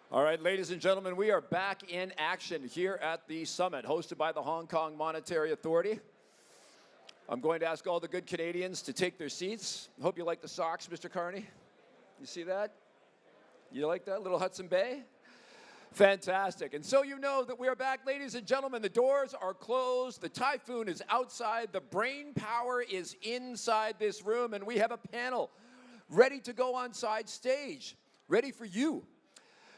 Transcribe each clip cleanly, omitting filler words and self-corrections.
All right, ladies and gentlemen, we are back in action here at the summit hosted by the Hong Kong Monetary Authority. I'm going to ask all the good Canadians to take their seats. Hope you like the socks, Mr. Carney. You see that? You like that little Hudson Bay? Fantastic. And so you know that we are back, ladies and gentlemen. The doors are closed. The typhoon is outside. The brain power is inside this room. And we have a panel ready to go on side stage, ready for you.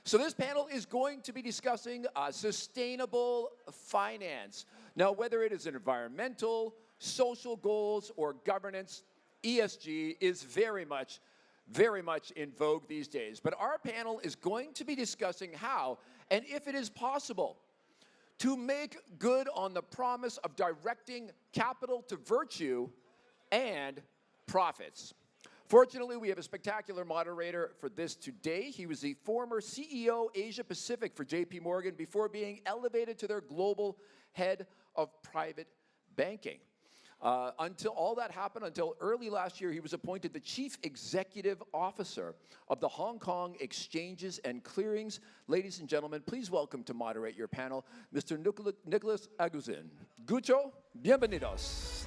So this panel is going to be discussing sustainable finance. Now, whether it is environmental, social goals, or governance, ESG is very much in vogue these days. But our panel is going to be discussing how, and if it is possible, to make good on the promise of directing capital to virtue and profits. Fortunately, we have a spectacular moderator for this today. He was the former CEO Asia Pacific for JP Morgan before being elevated to their global head of private banking. Until all that happened, until early last year, he was appointed the Chief Executive Officer of the Hong Kong Exchanges and Clearings. Ladies and gentlemen, please welcome to moderate your panel, Mr. Nicolas Aguzin. Gucho, bienvenidos.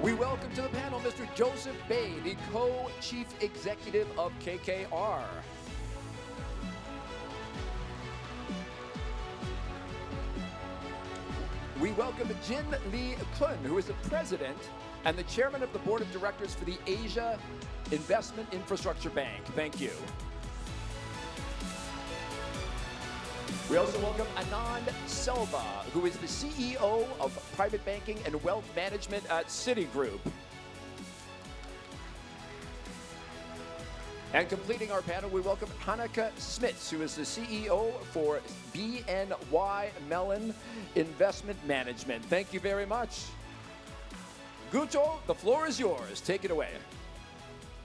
We welcome to the panel Mr. Joseph Bay, the co-chief executive of KKR. We welcome Jin Liqun, who is the president and the chairman of the board of directors for the Asia Investment Infrastructure Bank. Thank you. We also welcome Anand Selva, who is the CEO of Private Banking and Wealth Management at Citigroup. And completing our panel, we welcome Hanneke Smits, who is the CEO for BNY Mellon Investment Management. Thank you very much. Gucho, the floor is yours. Take it away.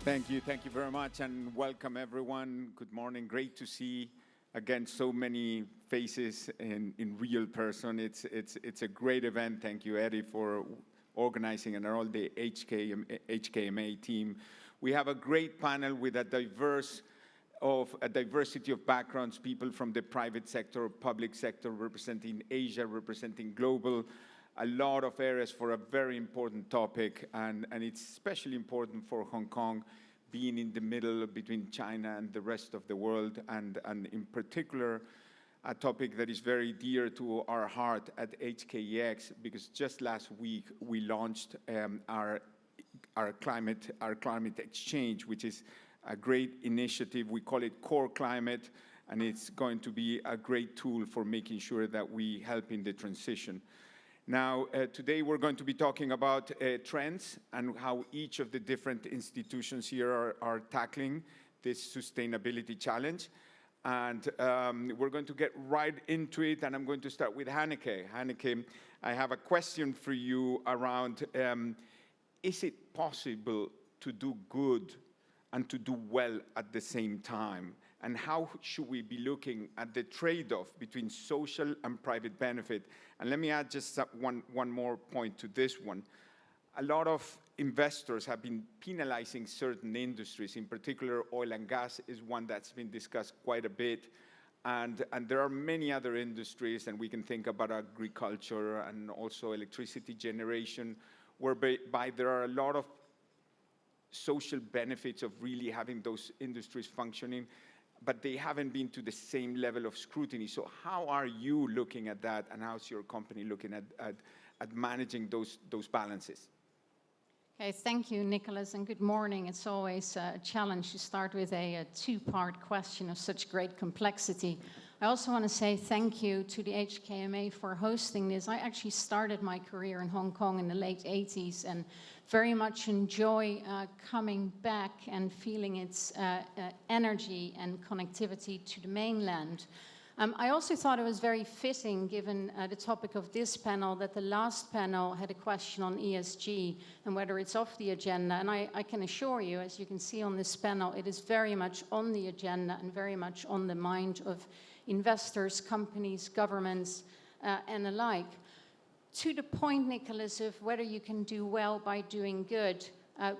Thank you very much, and welcome everyone. Good morning. Great to see again so many faces in real person. It's a great event. Thank you, Eddie, for organizing, and all the HKMA team. We have a great panel with a diversity of backgrounds, people from the private sector, public sector, representing Asia, representing global, a lot of areas for a very important topic, and it's especially important for Hong Kong, being in the middle between China and the rest of the world, and in particular, a topic that is very dear to our heart at HKEX, because just last week we launched our climate exchange, which is a great initiative. We call it Core Climate, and it's going to be a great tool for making sure that we help in the transition. Now, today we're going to be talking about trends and how each of the different institutions here are tackling this sustainability challenge. And we're going to get right into it, and I'm going to start with Hanneke. Hanneke, I have a question for you around, is it possible to do good and to do well at the same time? And how should we be looking at the trade-off between social and private benefit? And let me add just one more point to this one. A lot of investors have been penalizing certain industries. In particular, oil and gas is one that's been discussed quite a bit. And there are many other industries, and we can think about agriculture and also electricity generation, whereby there are a lot of social benefits of really having those industries functioning, but they haven't been to the same level of scrutiny. So how are you looking at that, and how's your company looking at managing those balances? Okay, thank you, Nicolas, and good morning. It's always a challenge to start with a two-part question of such great complexity. I also want to say thank you to the HKMA for hosting this. I actually started my career in Hong Kong in the late 80s and very much enjoy coming back and feeling its energy and connectivity to the mainland. I also thought it was very fitting, given the topic of this panel, that the last panel had a question on ESG and whether it's off the agenda. And I can assure you, as you can see on this panel, it is very much on the agenda and very much on the mind of investors, companies, governments, and alike. to the point, Nicolas, of whether you can do well by doing good,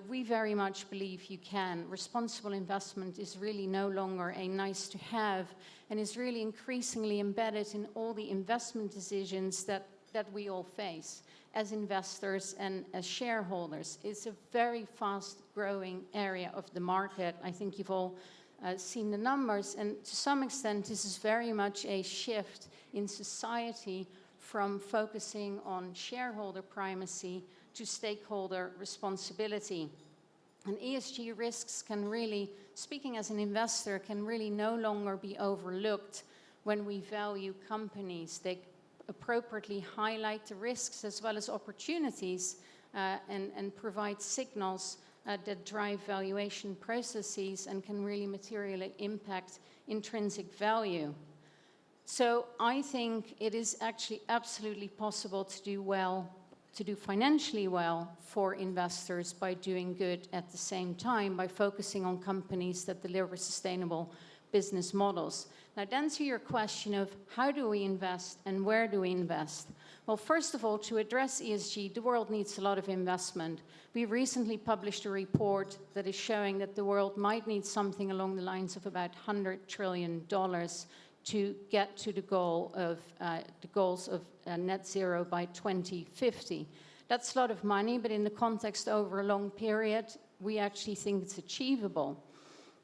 we very much believe you can. Responsible investment is really no longer a nice to have and is really increasingly embedded in all the investment decisions that we all face as investors and as shareholders. It's a very fast growing area of the market. I think you've all seen the numbers, and to some extent this is very much a shift in society from focusing on shareholder primacy to stakeholder responsibility. And ESG risks can really, speaking as an investor, can really no longer be overlooked when we value companies. They appropriately highlight the risks as well as opportunities and provide signals that drive valuation processes and can really materially impact intrinsic value. So I think it is actually absolutely possible to do well, to do financially well for investors by doing good at the same time, by focusing on companies that deliver sustainable business models. Now, to answer your question of how do we invest and where do we invest? Well, first of all, to address ESG, the world needs a lot of investment. We recently published a report that is showing that the world might need something along the lines of about $100 trillion to get to the goals of net zero by 2050. That's a lot of money, but in the context over a long period, we actually think it's achievable.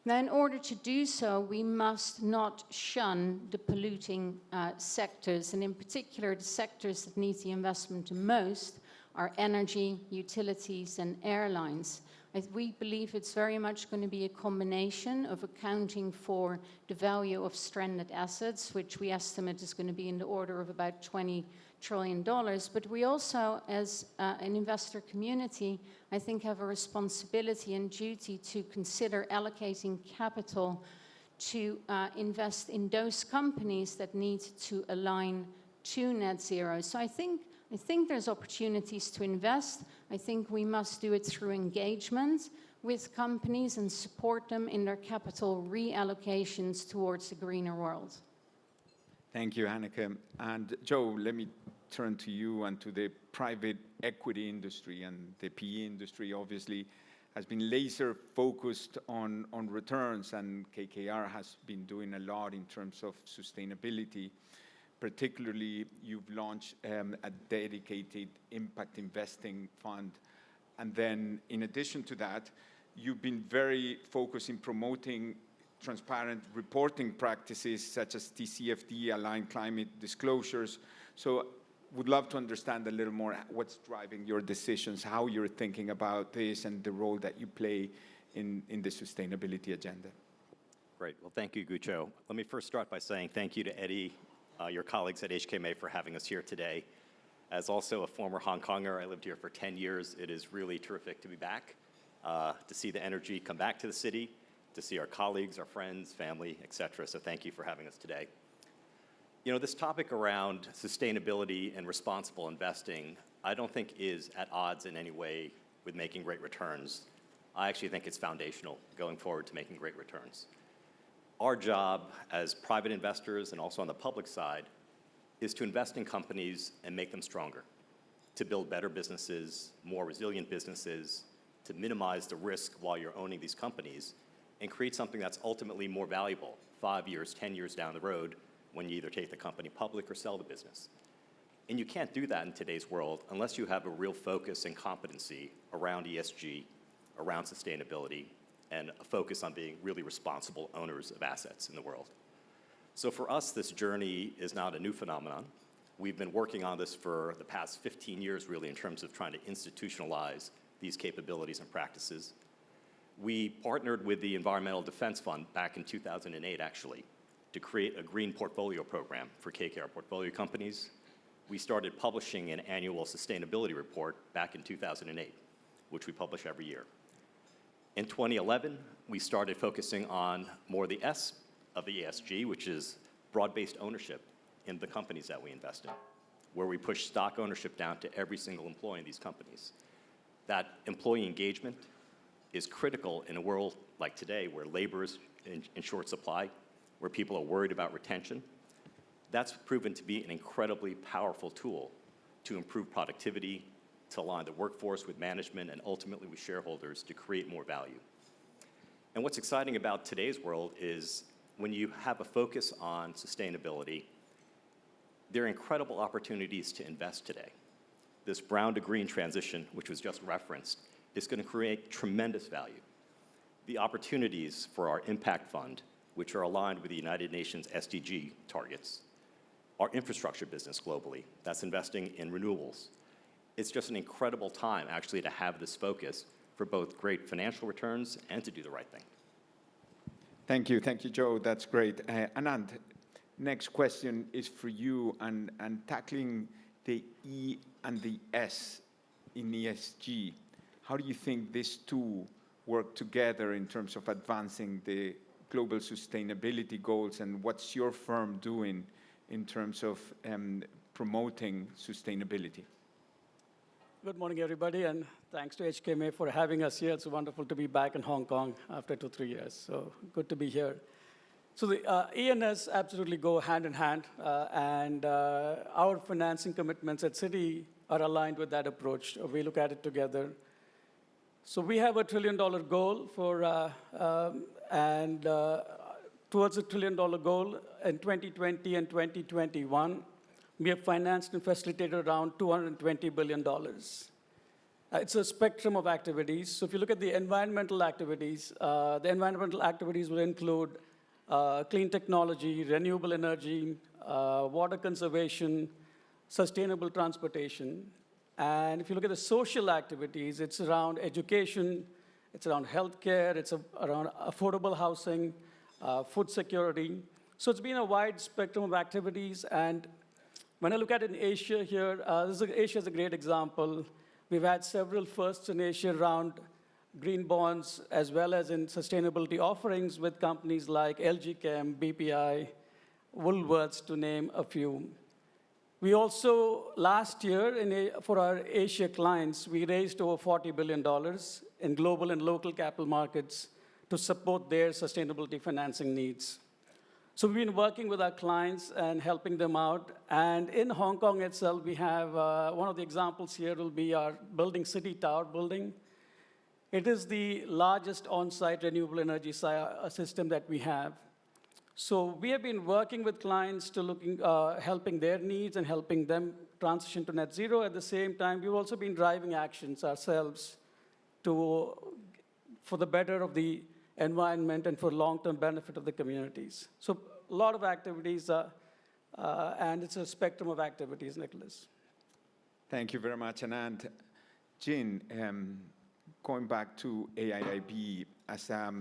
Now, in order to do so, we must not shun the polluting sectors, and in particular, the sectors that need the investment the most are energy, utilities, and airlines. We believe it's very much going to be a combination of accounting for the value of stranded assets, which we estimate is going to be in the order of about $20 trillion. But we also, as an investor community, I think have a responsibility and duty to consider allocating capital to invest in those companies that need to align to net zero. So I think there's opportunities to invest. I think we must do it through engagement with companies and support them in their capital reallocations towards a greener world. Thank you, Hanneke. And Joe, let me turn to you and to the private equity industry. And the PE industry obviously has been laser focused on returns, and KKR has been doing a lot in terms of sustainability. Particularly, you've launched a dedicated impact investing fund. And then in addition to that, you've been very focused in promoting transparent reporting practices such as TCFD, aligned climate disclosures. So would love to understand a little more what's driving your decisions, how you're thinking about this, and the role that you play in the sustainability agenda. Great. Well, thank you, Gucho. Let me first start by saying thank you to Eddie, your colleagues at HKMA, for having us here today. As also a former Hong Konger, I lived here for 10 years. It is really terrific to be back, to see the energy come back to the city, to see our colleagues, our friends, family, et cetera. So thank you for having us today. You know, this topic around sustainability and responsible investing, I don't think is at odds in any way with making great returns. I actually think it's foundational going forward to making great returns. Our job as private investors and also on the public side is to invest in companies and make them stronger, to build better businesses, more resilient businesses, to minimize the risk while you're owning these companies, and create something that's ultimately more valuable 5 years, 10 years down the road when you either take the company public or sell the business. And you can't do that in today's world unless you have a real focus and competency around ESG, around sustainability, and a focus on being really responsible owners of assets in the world. So for us, this journey is not a new phenomenon. We've been working on this for the past 15 years, really, in terms of trying to institutionalize these capabilities and practices. We partnered with the Environmental Defense Fund back in 2008, actually, to create a green portfolio program for KKR portfolio companies. We started publishing an annual sustainability report back in 2008, which we publish every year. In 2011, we started focusing on more the S of the ESG, which is broad-based ownership in the companies that we invest in, where we push stock ownership down to every single employee in these companies. That employee engagement is critical in a world like today where labor is in short supply, where people are worried about retention. That's proven to be an incredibly powerful tool to improve productivity, to align the workforce with management, and ultimately with shareholders to create more value. And what's exciting about today's world is when you have a focus on sustainability, there are incredible opportunities to invest today. This brown to green transition, which was just referenced, is going to create tremendous value. The opportunities for our impact fund, which are aligned with the United Nations SDG targets, our infrastructure business globally, that's investing in renewables. It's just an incredible time, actually, to have this focus for both great financial returns and to do the right thing. Thank you, Joe. That's great. Anand, next question is for you, and tackling the E and the S in ESG. How do you think these two work together in terms of advancing the global sustainability goals, and what's your firm doing in terms of promoting sustainability? Good morning, everybody, and thanks to HKMA for having us here. It's wonderful to be back in Hong Kong after 2-3 years, so good to be here. So the E and S absolutely go hand in hand, and our financing commitments at Citi are aligned with that approach. We look at it together. So we have a $1 trillion goal for, towards a $1 trillion goal in 2020 and 2021. We have financed and facilitated around $220 billion. It's a spectrum of activities. So if you look at the environmental activities will include clean technology, renewable energy, water conservation, sustainable transportation. And if you look at the social activities, it's around education, it's around healthcare, it's around affordable housing, food security. So it's been a wide spectrum of activities. And when I look at it in Asia here, Asia is a great example. We've had several firsts in Asia around green bonds, as well as in sustainability offerings with companies like LG Chem, BPI, Woolworths, to name a few. We also, last year, for our Asia clients, we raised over $40 billion in global and local capital markets to support their sustainability financing needs. So we've been working with our clients and helping them out. And in Hong Kong itself, we have one of the examples here will be our building, City Tower building. It is the largest on-site renewable energy system that we have. So we have been working with clients to helping their needs and helping them transition to net zero. At the same time, we've also been driving actions ourselves for the better of the environment and for long-term benefit of the communities. So a lot of activities, and it's a spectrum of activities, Nicolas. Thank you very much, Anand. Jin, going back to AIIB, as a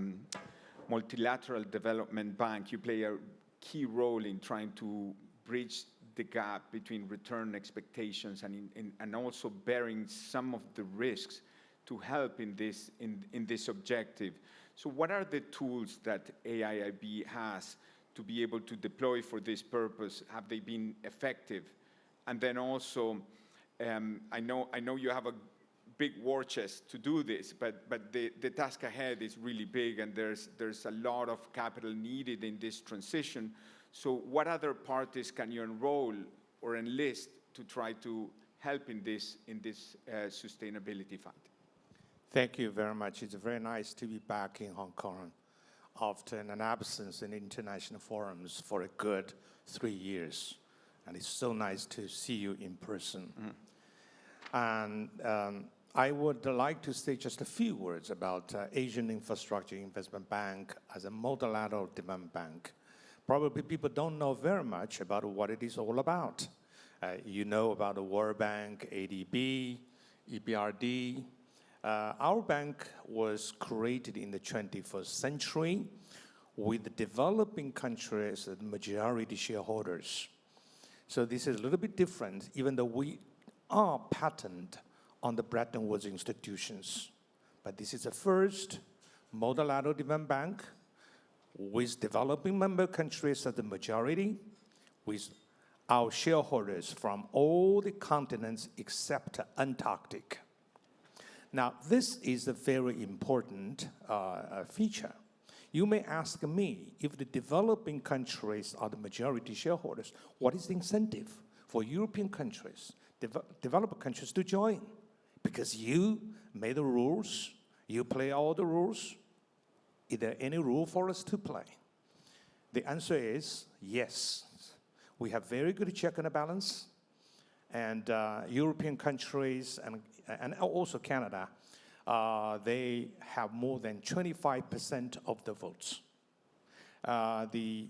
multilateral development bank, you play a key role in trying to bridge the gap between return expectations and also bearing some of the risks to help in this objective. So what are the tools that AIIB has to be able to deploy for this purpose? Have they been effective? And then also, I know you have a big war chest to do this, but the task ahead is really big, and there's a lot of capital needed in this transition. So what other parties can you enroll or enlist to try to help in this sustainability fund? Thank you very much. It's very nice to be back in Hong Kong after an absence in international forums for a good 3 years. And it's so nice to see you in person. And I would like to say just a few words about Asian Infrastructure Investment Bank as a multilateral development bank. Probably people don't know very much about what it is all about. You know about the World Bank, ADB, EBRD. Our bank was created in the 21st century with the developing countries as majority shareholders. So this is a little bit different, even though we are patterned on the Bretton Woods institutions. But this is the first multilateral development bank with developing member countries as the majority, with our shareholders from all the continents except Antarctic. Now, this is a very important feature. You may ask me, if the developing countries are the majority shareholders, what is the incentive for European countries developed countries to join because you made the rules, you play all the rules. Is there any rule for us to play? The answer is yes. We have very good check and balance, and European countries and also Canada, they have more than 25% of the votes. The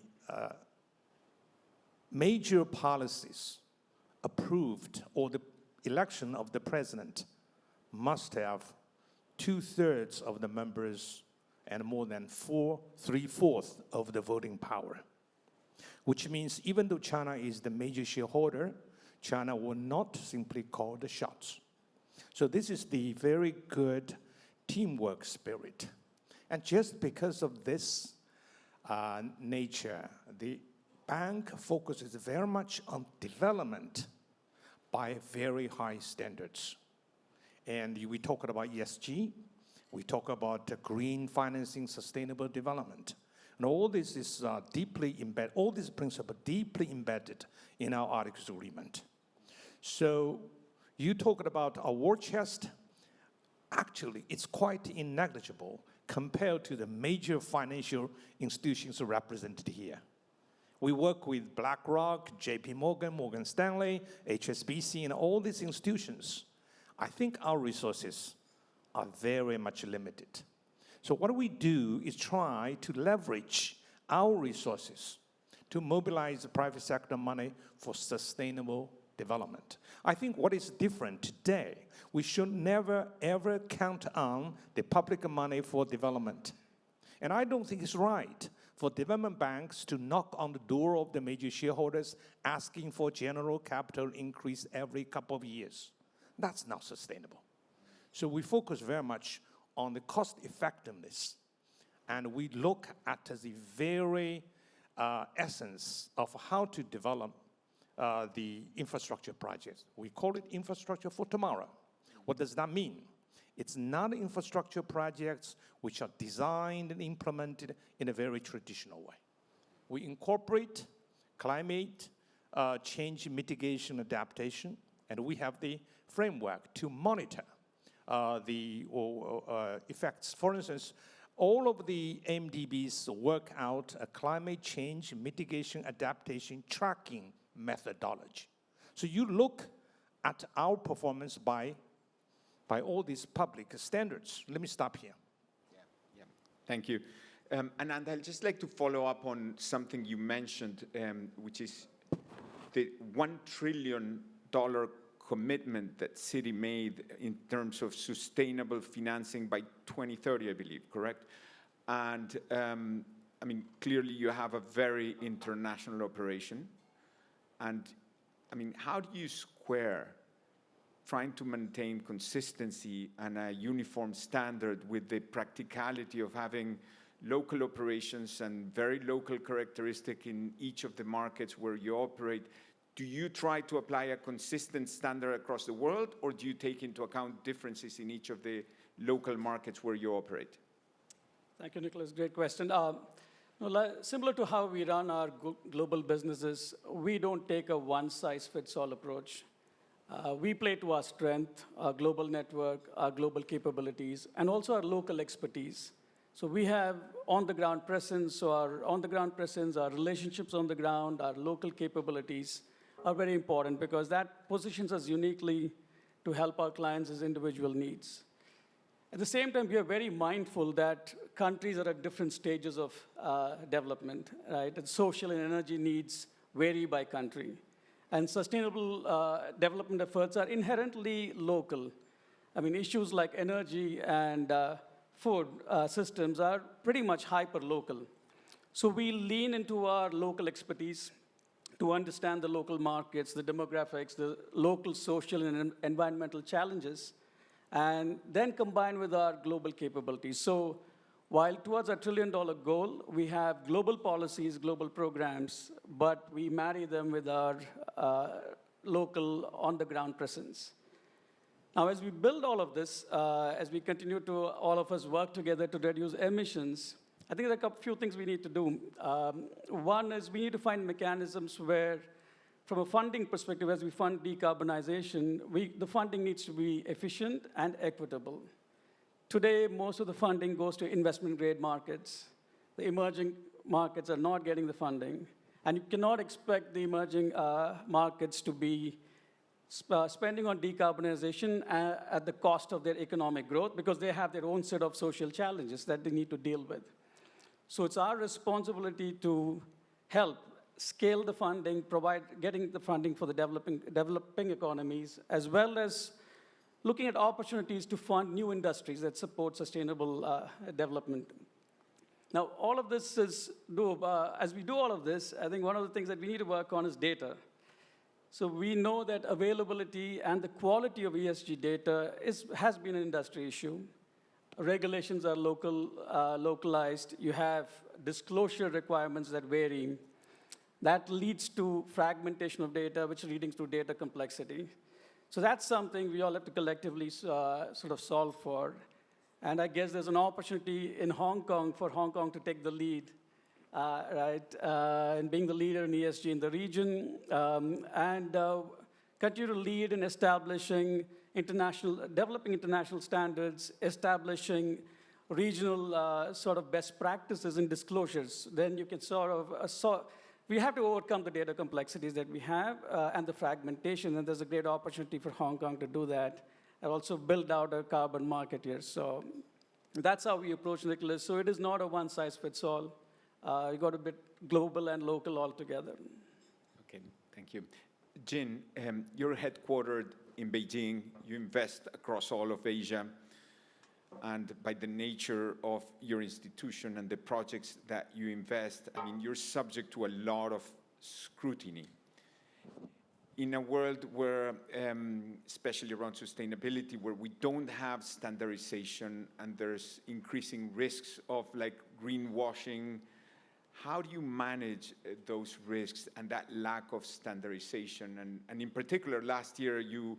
major policies approved or the election of the president must have 2/3 of the members and more than 3/4 of the voting power, which means even though China is the major shareholder, China will not simply call the shots. So this is the very good teamwork spirit. And just because of this nature, the bank focuses very much on development by very high standards. And we talk about ESG, we talk about green financing, sustainable development. And all this is deeply embedded, all these principles deeply embedded in our Articles of Agreement. So you talked about a war chest. Actually, it's quite negligible compared to the major financial institutions represented here. We work with BlackRock, JP Morgan, Morgan Stanley, HSBC, and all these institutions. I think our resources are very much limited. So what we do is try to leverage our resources to mobilize the private sector money for sustainable development. I think what is different today, we should never ever count on the public money for development. And I don't think it's right for development banks to knock on the door of the major shareholders asking for general capital increase every couple of years. That's not sustainable. So we focus very much on the cost effectiveness, and we look at the very essence of how to develop the infrastructure projects. We call it infrastructure for tomorrow. What does that mean? It's not infrastructure projects which are designed and implemented in a very traditional way. We incorporate climate change mitigation adaptation, and we have the framework to monitor the effects. For instance, all of the MDBs work out a climate change mitigation adaptation tracking methodology. So you look at our performance by all these public standards. Let me stop here. Yeah. Thank you. Anand, I'd just like to follow up on something you mentioned, which is the $1 trillion commitment that Citi made in terms of sustainable financing by 2030, I believe, correct? And I mean, clearly you have a very international operation. And I mean, how do you square trying to maintain consistency and a uniform standard with the practicality of having local operations and very local characteristic in each of the markets where you operate? Do you try to apply a consistent standard across the world, or do you take into account differences in each of the local markets where you operate? Thank you, Nicolas. Great question. Similar to how we run our global businesses, we don't take a one-size-fits-all approach. We play to our strength, our global network, our global capabilities, and also our local expertise. So we have on-the-ground presence, so our on-the-ground presence, our relationships on the ground, our local capabilities are very important because that positions us uniquely to help our clients' individual needs. At the same time, we are very mindful that countries are at different stages of development, right? And social and energy needs vary by country. And sustainable development efforts are inherently local. I mean, issues like energy and food systems are pretty much hyper-local. So we lean into our local expertise to understand the local markets, the demographics, the local social and environmental challenges, and then combine with our global capabilities. So while towards our $1 trillion goal, we have global policies, global programs, but we marry them with our local on-the-ground presence. Now, as we build all of this, as we continue to, all of us work together to reduce emissions, I think there are a few things we need to do. One is we need to find mechanisms where from a funding perspective, as we fund decarbonization, the funding needs to be efficient and equitable. Today, most of the funding goes to investment-grade markets. The emerging markets are not getting the funding. And you cannot expect the emerging markets to be spending on decarbonization at the cost of their economic growth, because they have their own set of social challenges that they need to deal with. So it's our responsibility to help scale the funding, getting the funding for the developing economies, as well as looking at opportunities to fund new industries that support sustainable development. Now, all of this is doable. As we do all of this, I think one of the things that we need to work on is data. So we know that availability and the quality of ESG data has been an industry issue. Regulations are localized. You have disclosure requirements that vary. That leads to fragmentation of data, which leads to data complexity. So that's something we all have to collectively sort of solve for. And I guess there's an opportunity in Hong Kong for Hong Kong to take the lead, in being the leader in ESG in the region, and continue to lead in establishing developing international standards, establishing regional sort of best practices and disclosures. Then you can sort of, we have to overcome the data complexities that we have and the fragmentation, and there's a great opportunity for Hong Kong to do that, and also build out a carbon market here. So that's how we approach Nicolas. So it is not a one-size-fits-all. You got to be global and local all together. Okay, thank you. Jin, you're headquartered in Beijing. You invest across all of Asia. And by the nature of your institution and the projects that you invest, I mean, you're subject to a lot of scrutiny. In a world where, especially around sustainability, where we don't have standardization and there's increasing risks of like greenwashing, how do you manage those risks and that lack of standardization? And in particular, last year, you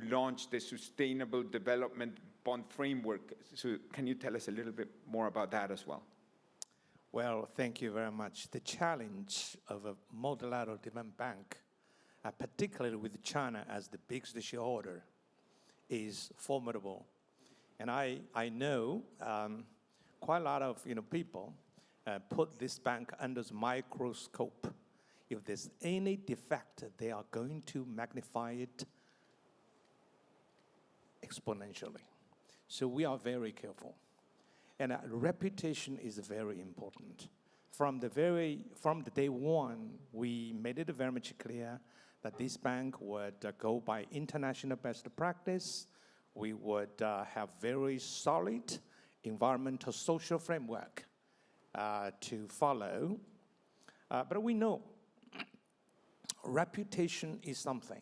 launched the Sustainable Development Bond Framework. So can you tell us a little bit more about that as well? Well, thank you very much. The challenge of a multilateral development bank, particularly with China as the biggest shareholder, is formidable. And I know quite a lot of people put this bank under the microscope. If there's any defect, they are going to magnify it exponentially. So we are very careful. And reputation is very important. From the day one, we made it very much clear that this bank would go by international best practice. We would have very solid environmental social framework to follow. But we know reputation is something,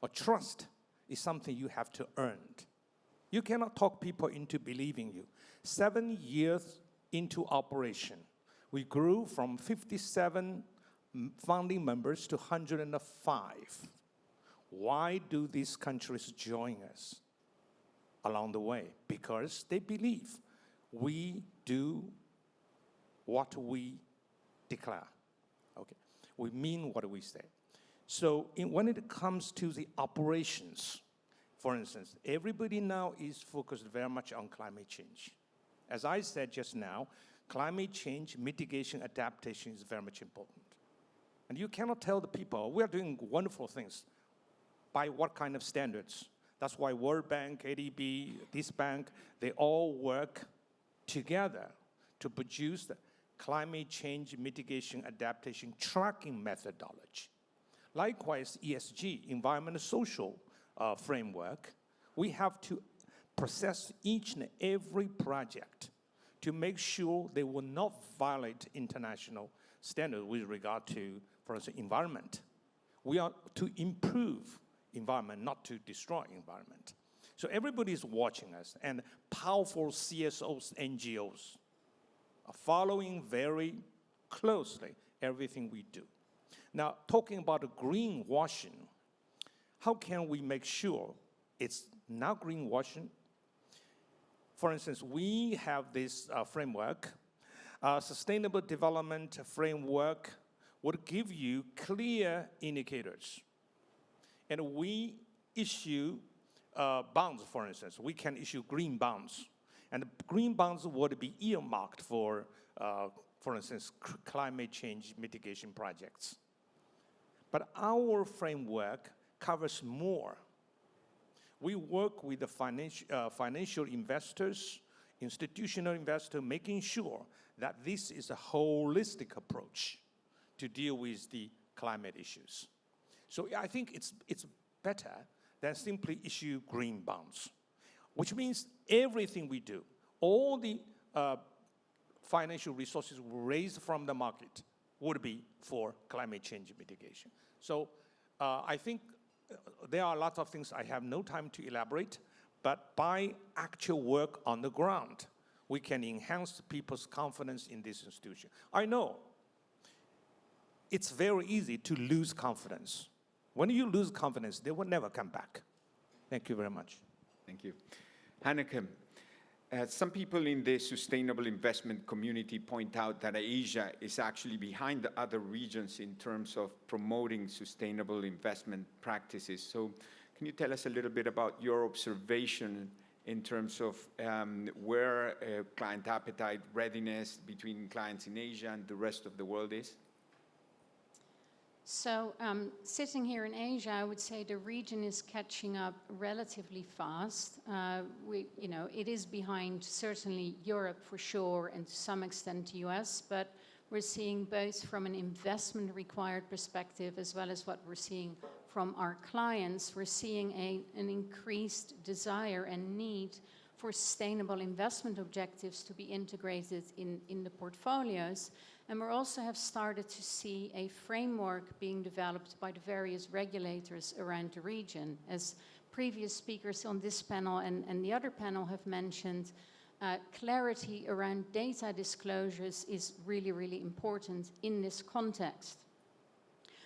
or trust is something you have to earn. You cannot talk people into believing you. 7 years into operation, we grew from 57 founding members to 105. Why do these countries join us along the way? Because they believe we do what we declare. Okay, we mean what we say. So when it comes to the operations, for instance, everybody now is focused very much on climate change. As I said just now, climate change, mitigation, adaptation is very much important. And you cannot tell the people, we are doing wonderful things. By what kind of standards? That's why World Bank, ADB, this bank, they all work together to produce the climate change, mitigation, adaptation tracking methodology. Likewise, ESG, environmental social framework, we have to process each and every project to make sure they will not violate international standards with regard to, for instance, environment. We are to improve environment, not to destroy environment. So everybody is watching us, and powerful CSOs, NGOs are following very closely everything we do. Now, talking about greenwashing, how can we make sure it's not greenwashing? For instance, we have this framework, Sustainable Development Framework, would give you clear indicators. And we issue bonds, for instance. We can issue green bonds. And the green bonds would be earmarked for instance, climate change mitigation projects. But our framework covers more. We work with the financial investors, institutional investors, making sure that this is a holistic approach to deal with the climate issues. So I think it's better than simply issue green bonds, which means everything we do, all the financial resources raised from the market would be for climate change mitigation. So I think there are a lot of things I have no time to elaborate, but by actual work on the ground, we can enhance people's confidence in this institution. I know it's very easy to lose confidence. When you lose confidence, they will never come back. Thank you very much. Thank you. Hanneke, some people in the sustainable investment community point out that Asia is actually behind the other regions in terms of promoting sustainable investment practices. So can you tell us a little bit about your observation in terms of where client appetite, readiness between clients in Asia and the rest of the world is? So sitting here in Asia, I would say the region is catching up relatively fast. It is behind certainly Europe for sure, and to some extent the US, but we're seeing both from an investment required perspective as well as what we're seeing from our clients. We're seeing an increased desire and need for sustainable investment objectives to be integrated in the portfolios. And we also have started to see a framework being developed by the various regulators around the region. As previous speakers on this panel and the other panel have mentioned, clarity around data disclosures is really, really important in this context.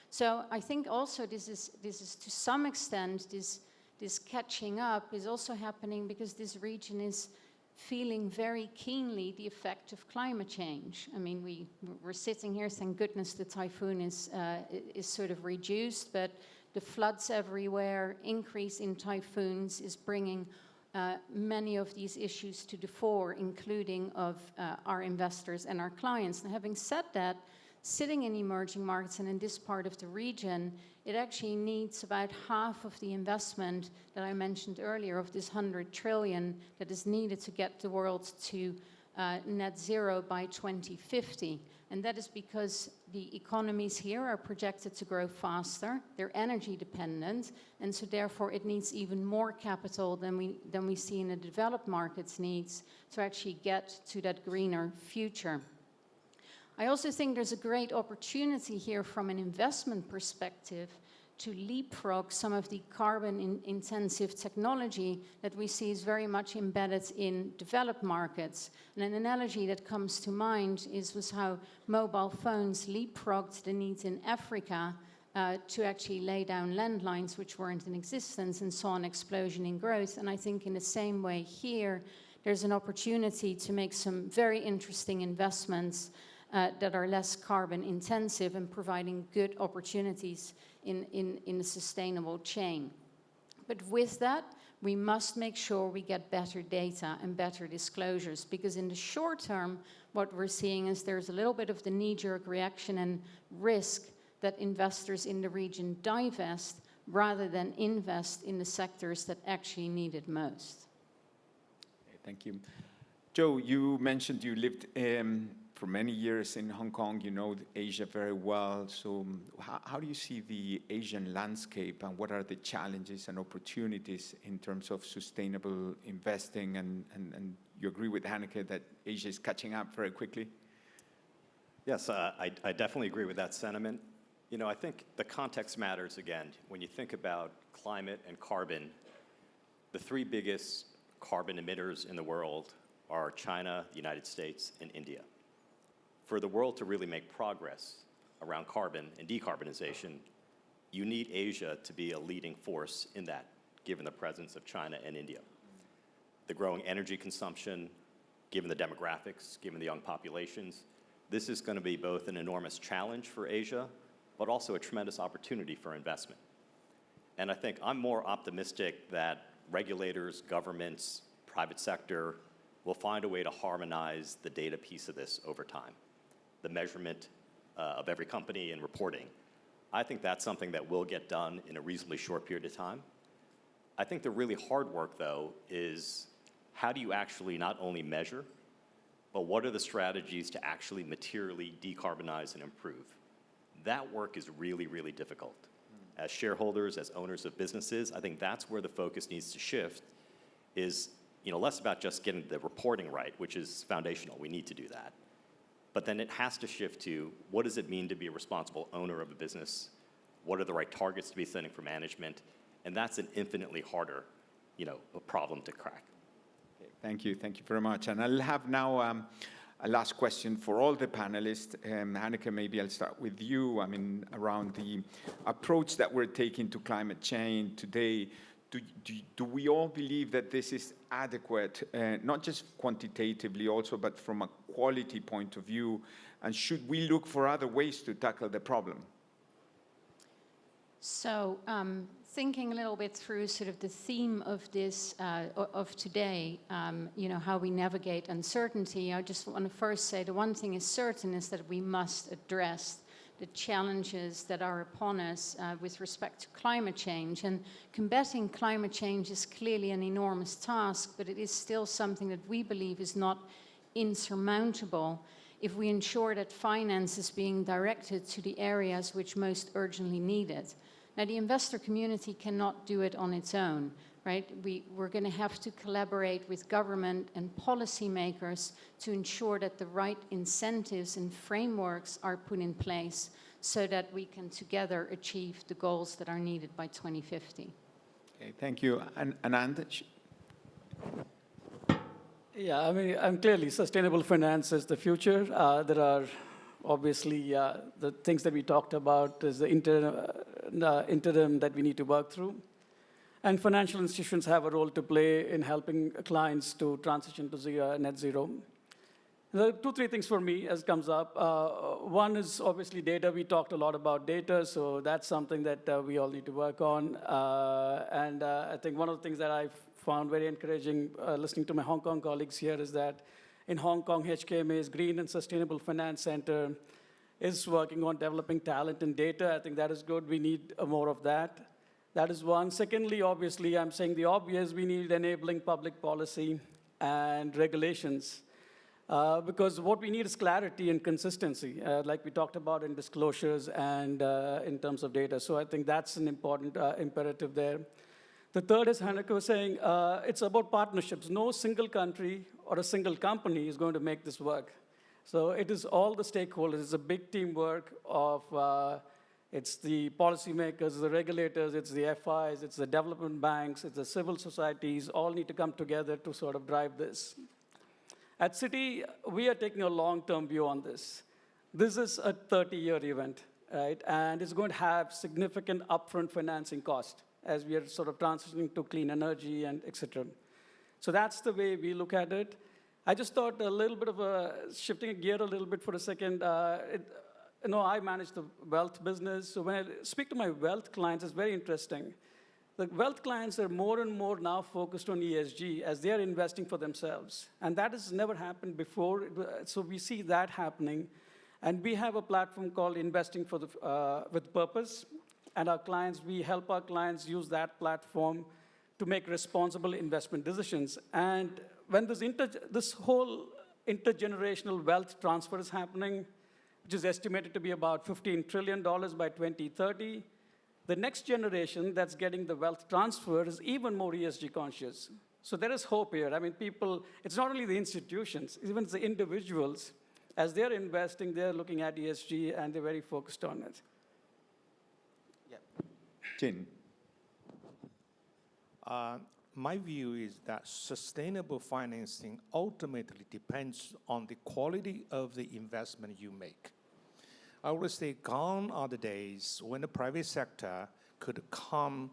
So I think also this is to some extent, this catching up is also happening because this region is feeling very keenly the effect of climate change. I mean, we're sitting here, thank goodness the typhoon is sort of reduced, but the floods everywhere, increase in typhoons is bringing many of these issues to the fore, including of our investors and our clients. And having said that, sitting in emerging markets and in this part of the region, it actually needs about half of the investment that I mentioned earlier of this 100 trillion that is needed to get the world to net zero by 2050. And that is because the economies here are projected to grow faster, they're energy dependent, and so therefore it needs even more capital than we see in the developed markets needs to actually get to that greener future. I also think there's a great opportunity here from an investment perspective to leapfrog some of the carbon-intensive technology that we see is very much embedded in developed markets. And an analogy that comes to mind was how mobile phones leapfrogged the needs in Africa to actually lay down landlines which weren't in existence and saw an explosion in growth. And I think in the same way here, there's an opportunity to make some very interesting investments that are less carbon intensive and providing good opportunities in a sustainable chain. But with that, we must make sure we get better data and better disclosures, because in the short term, what we're seeing is there's a little bit of the knee-jerk reaction and risk that investors in the region divest rather than invest in the sectors that actually need it most. Okay, thank you. Joe, you mentioned you lived for many years in Hong Kong. You know Asia very well. So how do you see the Asian landscape, and what are the challenges and opportunities in terms of sustainable investing? And you agree with Hanneke that Asia is catching up very quickly? Yes, I definitely agree with that sentiment. You know, I think the context matters again. When you think about climate and carbon, the three biggest carbon emitters in the world are China, the United States, and India. For the world to really make progress around carbon and decarbonization, you need Asia to be a leading force in that, given the presence of China and India. The growing energy consumption, given the demographics, given the young populations, this is going to be both an enormous challenge for Asia, but also a tremendous opportunity for investment. And I think I'm more optimistic that regulators, governments, private sector will find a way to harmonize the data piece of this over time, the measurement of every company and reporting. I think that's something that will get done in a reasonably short period of time. I think the really hard work, though, is how do you actually not only measure, but what are the strategies to actually materially decarbonize and improve? That work is really, really difficult. As shareholders, as owners of businesses, I think that's where the focus needs to shift, is less about just getting the reporting right, which is foundational. We need to do that. But then it has to shift to what does it mean to be a responsible owner of a business? What are the right targets to be setting for management? And that's an infinitely harder, a problem to crack. Okay, thank you very much. And I'll have now a last question for all the panelists. Hanneke, maybe I'll start with you. I mean, around the approach that we're taking to climate change today, do we all believe that this is adequate, not just quantitatively also, but from a quality point of view? And should we look for other ways to tackle the problem? So thinking a little bit through sort of the theme of this, of today, how we navigate uncertainty, I just want to first say the one thing is certain is that we must address the challenges that are upon us with respect to climate change. And combating climate change is clearly an enormous task, but it is still something that we believe is not insurmountable if we ensure that finance is being directed to the areas which most urgently need it. Now, the investor community cannot do it on its own, right? We're going to have to collaborate with government and policymakers to ensure that the right incentives and frameworks are put in place so that we can together achieve the goals that are needed by 2050. Okay, thank you. And Anand? Yeah, I mean, I'm clearly sustainable finance is the future. There are obviously the things that we talked about is the interim that we need to work through. And financial institutions have a role to play in helping clients to transition to net zero. There are 2-3 things for me as comes up. One is obviously data. We talked a lot about data, so that's something that we all need to work on. And I think one of the things that I've found very encouraging listening to my Hong Kong colleagues here is that in Hong Kong, HKMA's Green and Sustainable Finance Center is working on developing talent and data. I think that is good. We need more of that. That is one. Secondly, obviously, I'm saying the obvious, we need enabling public policy and regulations. Because what we need is clarity and consistency, like we talked about in disclosures and in terms of data. So I think that's an important imperative there. The third, as Hanneke was saying, it's about partnerships. No single country or a single company is going to make this work. So it is all the stakeholders. It's a big teamwork of it's the policymakers, the regulators, it's the FIs, it's the development banks, it's the civil societies, all need to come together to sort of drive this. At Citi, we are taking a long-term view on this. This is a 30-year event, right? And it's going to have significant upfront financing cost as we are sort of transitioning to clean energy and et cetera. So that's the way we look at it. I just thought a little bit of shifting gear a little bit for a second. I manage the wealth business. So when I speak to my wealth clients, it's very interesting. The wealth clients are more and more now focused on ESG as they are investing for themselves. And that has never happened before. So we see that happening. And we have a platform called Investing with Purpose. And our clients, we help our clients use that platform to make responsible investment decisions. And when this whole intergenerational wealth transfer is happening, which is estimated to be about $15 trillion by 2030, the next generation that's getting the wealth transfer is even more ESG conscious. So there is hope here. I mean, people, it's not only the institutions, even the individuals, as they're investing, they're looking at ESG and they're very focused on it. Yeah. Jin. My view is that sustainable financing ultimately depends on the quality of the investment you make. I would say gone are the days when the private sector could come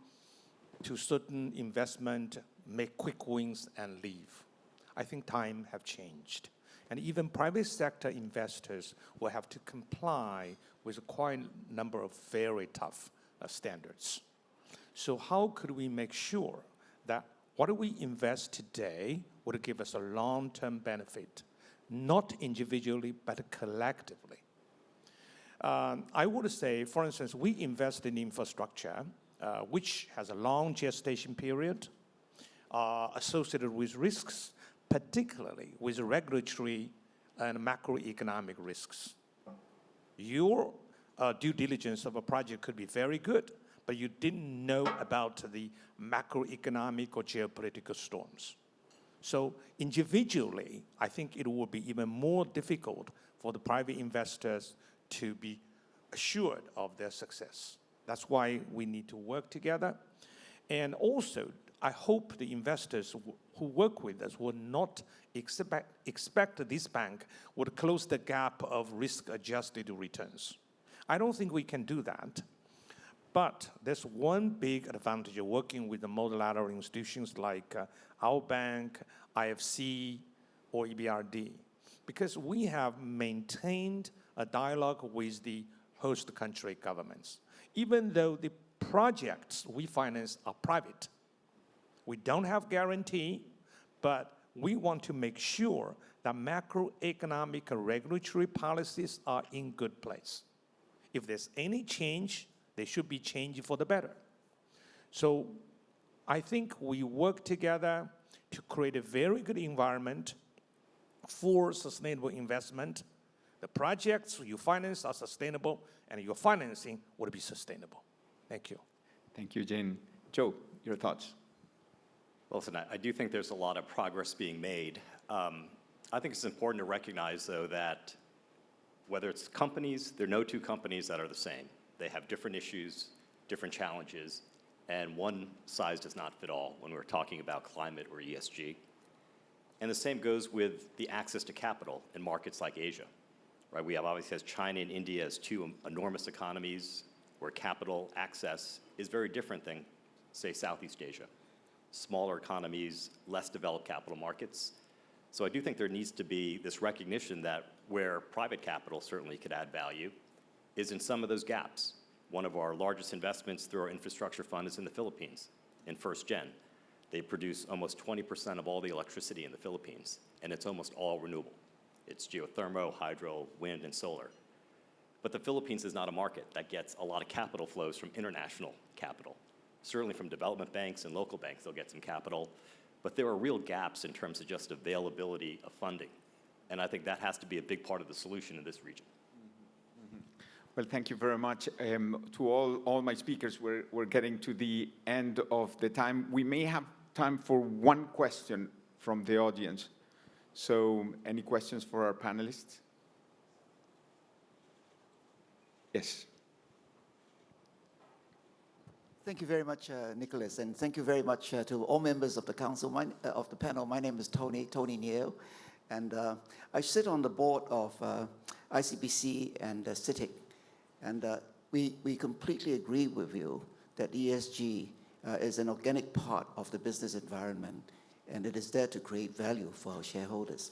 to certain investment, make quick wins and leave. I think time have changed. And even private sector investors will have to comply with quite a number of very tough standards. So how could we make sure that what we invest today would give us a long-term benefit, not individually, but collectively? I would say, for instance, we invest in infrastructure, which has a long gestation period associated with risks, particularly with regulatory and macroeconomic risks. Your due diligence of a project could be very good, but you didn't know about the macroeconomic or geopolitical storms. So individually, I think it will be even more difficult for the private investors to be assured of their success. That's why we need to work together. And also, I hope the investors who work with us will not expect this bank would close the gap of risk-adjusted returns. I don't think we can do that. But there's one big advantage of working with the multilateral institutions like our bank, IFC, or EBRD, because we have maintained a dialogue with the host country governments. Even though the projects we finance are private, we don't have guarantee, but we want to make sure that macroeconomic and regulatory policies are in good place. If there's any change, they should be changed for the better. So I think we work together to create a very good environment for sustainable investment. The projects you finance are sustainable, and your financing will be sustainable. Thank you. Thank you, Jin. Joe, your thoughts? Well, listen, I do think there's a lot of progress being made. I think it's important to recognize, though, that whether it's companies, there are no two companies that are the same. They have different issues, different challenges, and one size does not fit all when we're talking about climate or ESG. And the same goes with the access to capital in markets like Asia, right? We have obviously as China and India as two enormous economies where capital access is very different than, say, Southeast Asia. Smaller economies, less developed capital markets. So I do think there needs to be this recognition that where private capital certainly could add value is in some of those gaps. One of our largest investments through our infrastructure fund is in the Philippines, in First Gen. They produce almost 20% of all the electricity in the Philippines, and it's almost all renewable. It's geothermal, hydro, wind, and solar. But the Philippines is not a market that gets a lot of capital flows from international capital. Certainly from development banks and local banks, they'll get some capital, but there are real gaps in terms of just availability of funding. And I think that has to be a big part of the solution in this region. Well, thank you very much to all my speakers. We're getting to the end of the time. We may have time for one question from the audience. So any questions for our panelists? Yes. Thank you very much, Nicolas, and thank you very much to all members of the council, of the panel. My name is Tony Neo, and I sit on the board of ICBC and CITIC, and we completely agree with you that ESG is an organic part of the business environment, and it is there to create value for our shareholders.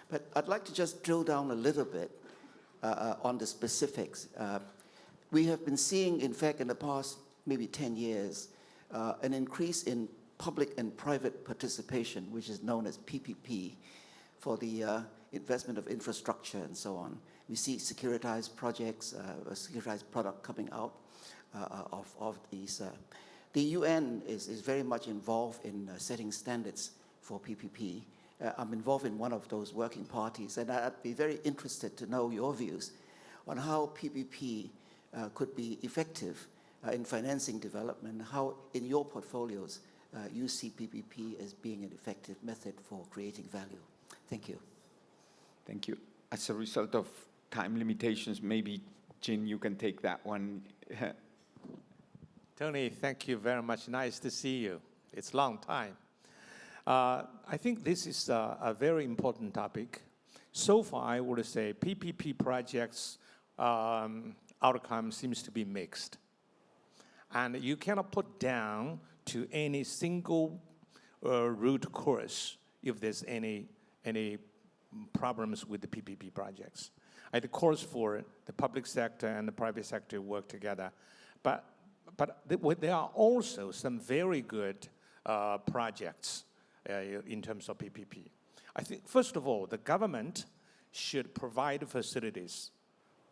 But I'd like to just drill down a little bit on the specifics. We have been seeing, in fact, in the past maybe 10 years, an increase in public and private participation, which is known as PPP, for the investment of infrastructure and so on. We see securitized projects, a securitized product coming out of these. The UN is very much involved in setting standards for PPP. I'm involved in one of those working parties, and I'd be very interested to know your views on how PPP could be effective in financing development, how in your portfolios you see PPP as being an effective method for creating value. Thank you. Thank you. As a result of time limitations, maybe, Jin, you can take that one. Tony, thank you very much. Nice to see you. It's a long time. I think this is a very important topic. So far, I would say PPP projects outcome seems to be mixed. And you cannot put down to any single root course if there's any problems with the PPP projects. The course for the public sector and the private sector work together. But there are also some very good projects in terms of PPP. I think, first of all, the government should provide facilities,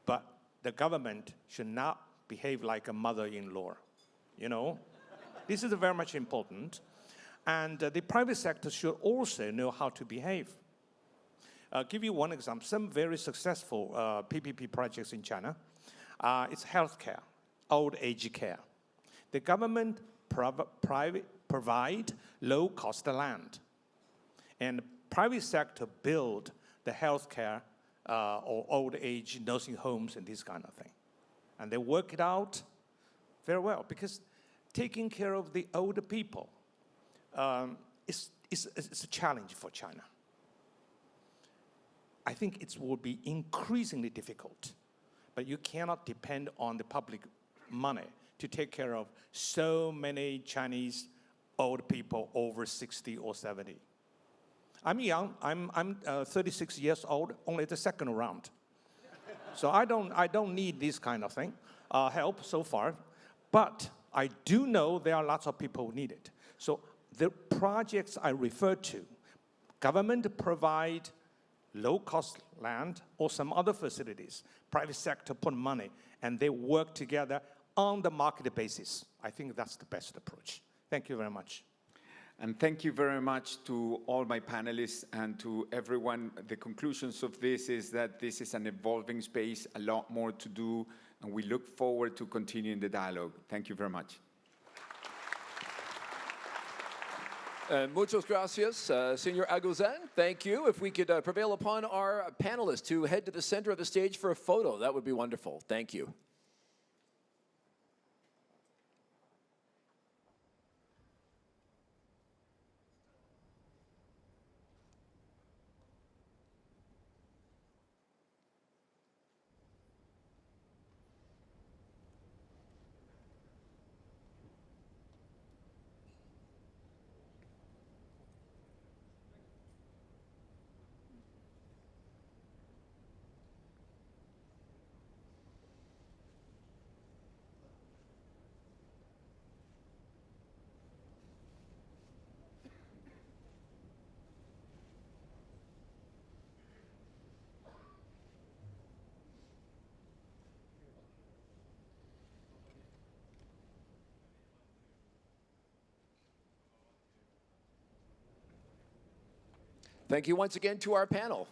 but the government should not behave like a mother-in-law, you know? This is very much important. And the private sector should also know how to behave. I'll give you one example. Some very successful PPP projects in China. It's healthcare, old age care. The government provide low-cost land. And the private sector build the healthcare or old age nursing homes and this kind of thing. And they work it out very well, because taking care of the older people is a challenge for China. I think it will be increasingly difficult, but you cannot depend on the public money to take care of so many Chinese old people over 60 or 70. I'm young. I'm 36 years old, only the second round. So I don't need this kind of thing, help so far. But I do know there are lots of people who need it. So the projects I refer to, government provide low-cost land or some other facilities. Private sector put money, and they work together on the market basis. I think that's the best approach. Thank you very much. And thank you very much to all my panelists and to everyone. The conclusions of this is that this is an evolving space, a lot more to do, and we look forward to continuing the dialogue. Thank you very much. Muchas gracias, Senor Aguzin. Thank you. If we could prevail upon our panelists to head to the center of the stage for a photo, that would be wonderful. Thank you. Thank you once again to our panel.